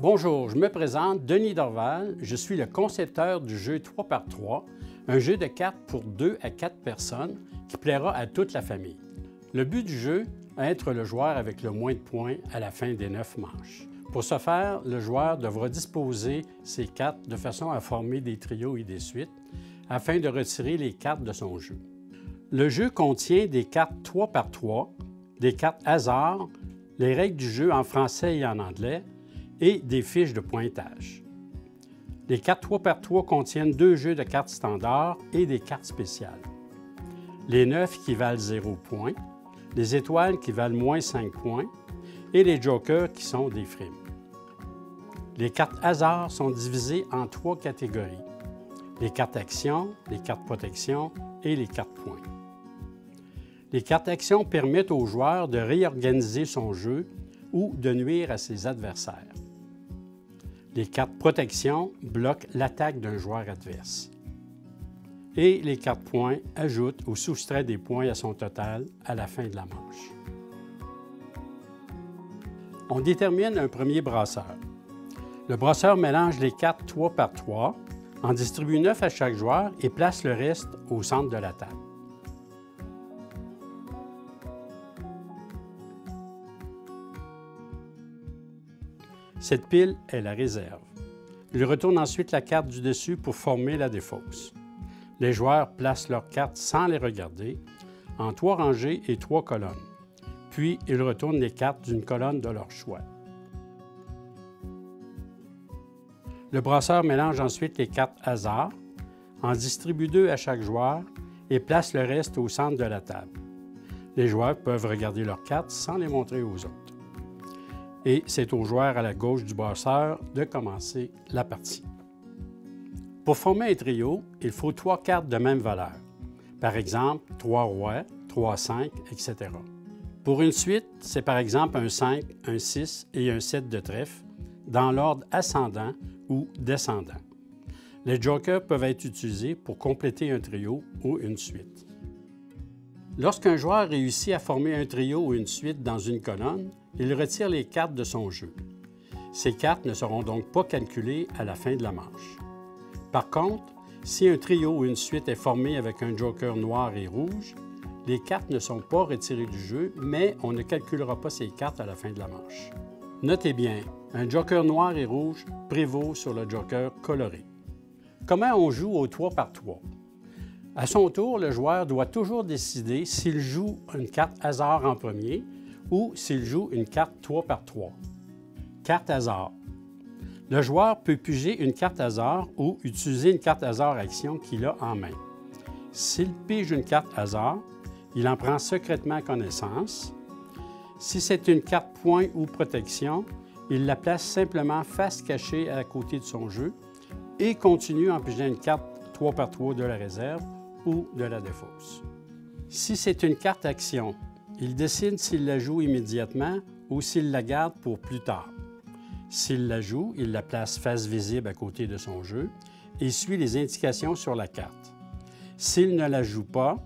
Bonjour, je me présente, Denis Dorval. Je suis le concepteur du jeu 3x3, un jeu de cartes pour 2 à 4 personnes qui plaira à toute la famille. Le but du jeu est d'être le joueur avec le moins de points à la fin des 9 manches. Pour ce faire, le joueur devra disposer ses cartes de façon à former des trios et des suites afin de retirer les cartes de son jeu. Le jeu contient des cartes 3x3, des cartes hasard, les règles du jeu en français et en anglais, et des fiches de pointage. Les cartes 3x3 contiennent 2 jeux de cartes standards et des cartes spéciales. Les 9 qui valent 0 points, les étoiles qui valent moins 5 points et les jokers qui sont des frimes. Les cartes hasard sont divisées en 3 catégories: les cartes actions, les cartes protection et les cartes points. Les cartes actions permettent au joueur de réorganiser son jeu ou de nuire à ses adversaires. Les cartes protection bloquent l'attaque d'un joueur adverse. Et les cartes points ajoutent ou soustraient des points à son total à la fin de la manche. On détermine un premier brasseur. Le brasseur mélange les cartes 3x3, en distribue 9 à chaque joueur et place le reste au centre de la table. Cette pile est la réserve. Il retourne ensuite la carte du dessus pour former la défausse. Les joueurs placent leurs cartes sans les regarder, en 3 rangées et 3 colonnes. Puis, ils retournent les cartes d'une colonne de leur choix. Le brasseur mélange ensuite les cartes hasard, en distribue 2 à chaque joueur et place le reste au centre de la table. Les joueurs peuvent regarder leurs cartes sans les montrer aux autres. Et c'est au joueur à la gauche du brasseur de commencer la partie. Pour former un trio, il faut 3 cartes de même valeur. Par exemple, 3 rois, 3 5, etc. Pour une suite, c'est par exemple un 5, un 6 et un 7 de trèfle, dans l'ordre ascendant ou descendant. Les jokers peuvent être utilisés pour compléter un trio ou une suite. Lorsqu'un joueur réussit à former un trio ou une suite dans une colonne, il retire les cartes de son jeu. Ces cartes ne seront donc pas calculées à la fin de la manche. Par contre, si un trio ou une suite est formé avec un joker noir et rouge, les cartes ne sont pas retirées du jeu, mais on ne calculera pas ces cartes à la fin de la manche. Notez bien, un joker noir et rouge prévaut sur le joker coloré. Comment on joue au 3x3? À son tour, le joueur doit toujours décider s'il joue une carte hasard en premier ou s'il joue une carte 3x3. Carte hasard. Le joueur peut piger une carte hasard ou utiliser une carte hasard action qu'il a en main. S'il pige une carte hasard, il en prend secrètement connaissance. Si c'est une carte point ou protection, il la place simplement face cachée à côté de son jeu et continue en pigeant une carte 3x3 de la réserve ou de la défausse. Si c'est une carte action, il décide s'il la joue immédiatement ou s'il la garde pour plus tard. S'il la joue, il la place face visible à côté de son jeu et suit les indications sur la carte. S'il ne la joue pas,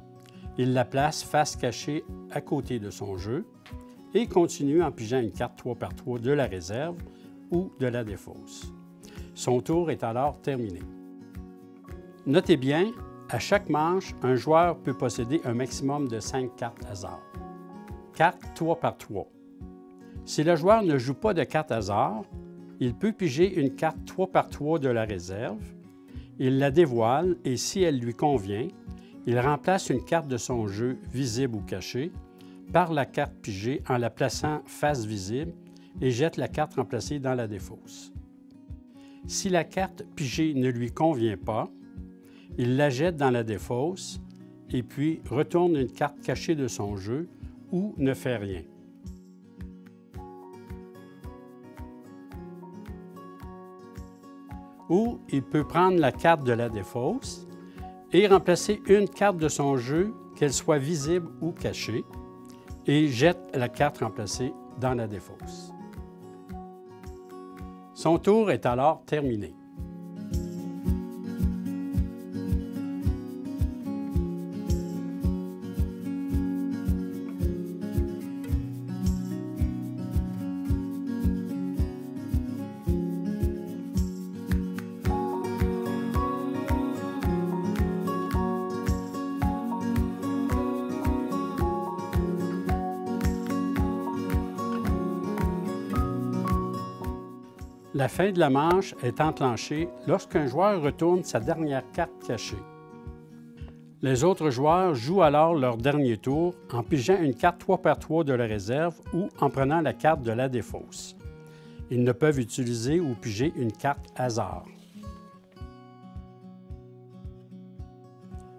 il la place face cachée à côté de son jeu et continue en pigeant une carte 3x3 de la réserve ou de la défausse. Son tour est alors terminé. Notez bien, à chaque manche, un joueur peut posséder un maximum de 5 cartes hasard. Carte 3x3. Si le joueur ne joue pas de carte hasard, il peut piger une carte 3x3 de la réserve, il la dévoile et si elle lui convient, il remplace une carte de son jeu visible ou cachée par la carte pigée en la plaçant face visible et jette la carte remplacée dans la défausse. Si la carte pigée ne lui convient pas, il la jette dans la défausse et puis retourne une carte cachée de son jeu ou ne fait rien. Ou il peut prendre la carte de la défausse et remplacer une carte de son jeu, qu'elle soit visible ou cachée, et jette la carte remplacée dans la défausse. Son tour est alors terminé. La fin de la manche est enclenchée lorsqu'un joueur retourne sa dernière carte cachée. Les autres joueurs jouent alors leur dernier tour en pigeant une carte 3x3 de la réserve ou en prenant la carte de la défausse. Ils ne peuvent utiliser ou piger une carte hasard.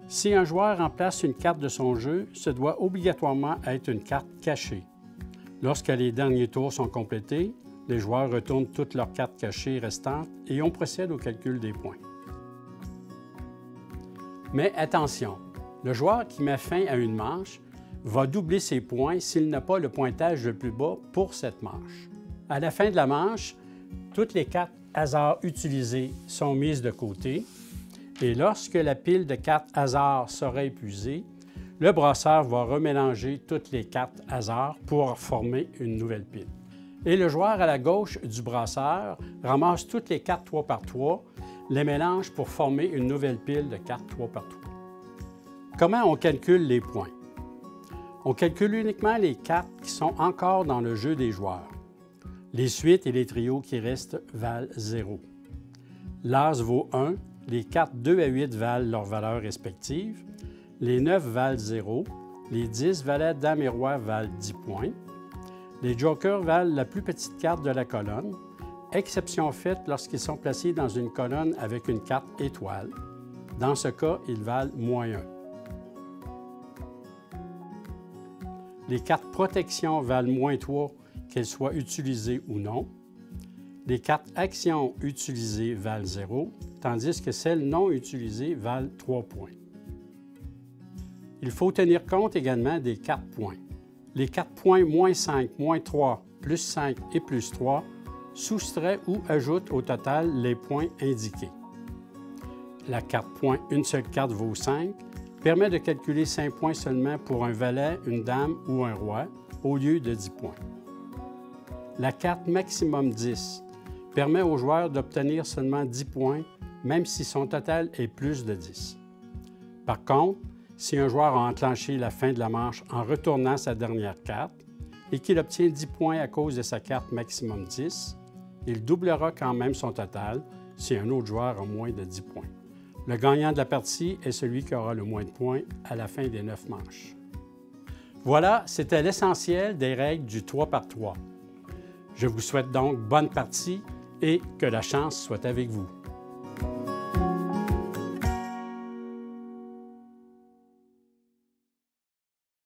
Si un joueur remplace une carte de son jeu, ce doit obligatoirement être une carte cachée. Lorsque les derniers tours sont complétés, les joueurs retournent toutes leurs cartes cachées restantes et on procède au calcul des points. Mais attention, le joueur qui met fin à une manche va doubler ses points s'il n'a pas le pointage le plus bas pour cette manche. À la fin de la manche, toutes les cartes hasard utilisées sont mises de côté et lorsque la pile de cartes hasard sera épuisée, le brasseur va remélanger toutes les cartes hasard pour former une nouvelle pile. Et le joueur à la gauche du brasseur ramasse toutes les cartes 3x3, les mélange pour former une nouvelle pile de cartes 3x3. Comment on calcule les points? On calcule uniquement les cartes qui sont encore dans le jeu des joueurs. Les suites et les trios qui restent valent 0. L'As vaut 1, les cartes 2 à 8 valent leurs valeurs respectives, les 9 valent 0, les 10 valets Dame et Roi valent 10 points, les jokers valent la plus petite carte de la colonne, exception faite lorsqu'ils sont placés dans une colonne avec une carte étoile. Dans ce cas, ils valent -1. Les cartes protection valent -3, qu'elles soient utilisées ou non. Les cartes action utilisées valent 0, tandis que celles non utilisées valent 3 points. Il faut tenir compte également des cartes points. Les cartes points -5, -3, +5 et +3 soustraient ou ajoutent au total les points indiqués. La carte point une seule carte vaut 5 permet de calculer 5 points seulement pour un valet, une dame ou un roi, au lieu de 10 points. La carte maximum 10 permet au joueur d'obtenir seulement 10 points, même si son total est plus de 10. Par contre, si un joueur a enclenché la fin de la manche en retournant sa dernière carte et qu'il obtient 10 points à cause de sa carte maximum 10, il doublera quand même son total si un autre joueur a moins de 10 points. Le gagnant de la partie est celui qui aura le moins de points à la fin des 9 manches. Voilà, c'était l'essentiel des règles du 3x3. Je vous souhaite donc bonne partie et que la chance soit avec vous.